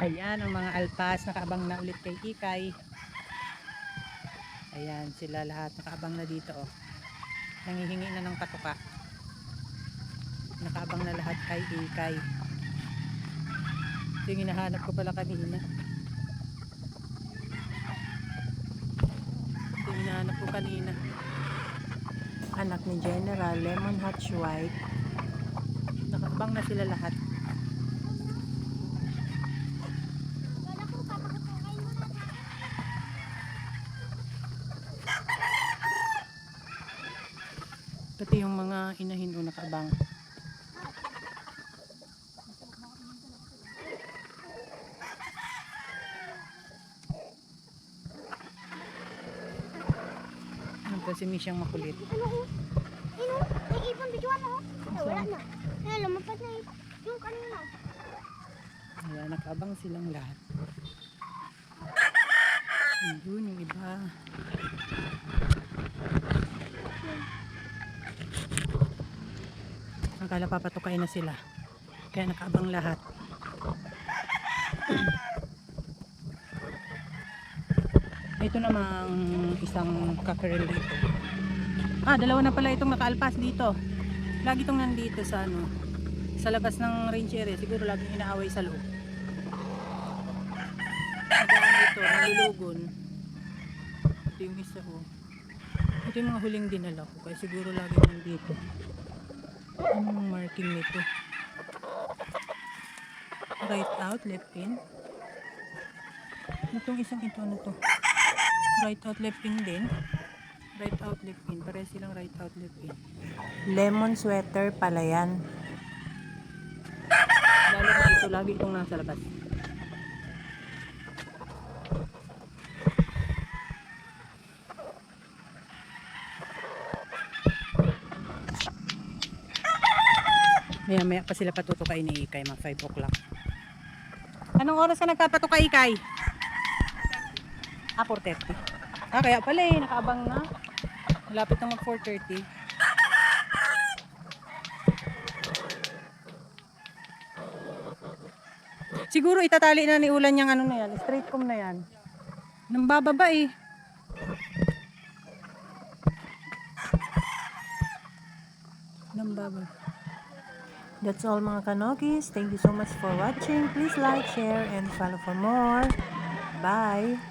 Ayan ang mga alpas, nakaabang na ulit kay Ikay. Ayan sila lahat, nakaabang na dito oh. Nangihingi na ng patuka. Nakaabang na lahat kay Ikay. Ito yung hinahanap ko pala kanina. Ito yung hinahanap ko kanina. Anak ni General, Lemon Hatch White. Nakaabang na sila lahat. Pati yung mga inahin o nakaabang. Ito si Misyang makulit. May ipon bigyan mo. Wala na. Lumapad na yung kanina. Ayan, nakaabang silang lahat. Ayun yung iba. Akala papatukain na sila. Kaya nakaabang lahat. Ito namang isang cockerel dito. Dalawa na pala itong nakaalpas dito. Lagi itong nandito sa sa labas ng range area. Siguro laging inaaway sa loob. Ito, nalulugon. Ito yung isa ko. Ito yung mga huling dinala ko. Kaya siguro laging nandito. Anong marking nito? Right out, left in. Itong isang ito na to. Right out, left in din. Right out, left in. Pareha silang right out, left in. Lemon sweater pala yan. Lalo na ito, lagi itong nasa labas. Maya pa sila patutukay ni Ikay, mga 5 o'clock. Anong oras ka nagpapatukay, Ikay? 4:30. Kaya pala nakaabang na. Malapit na mag 4:30. Siguro itatali na ni Ulan yung na yan, straight comb na yan. Nang bababa Nang bababa. That's all mga kanokis. Thank you so much for watching. Please like, share, and follow for more. Bye!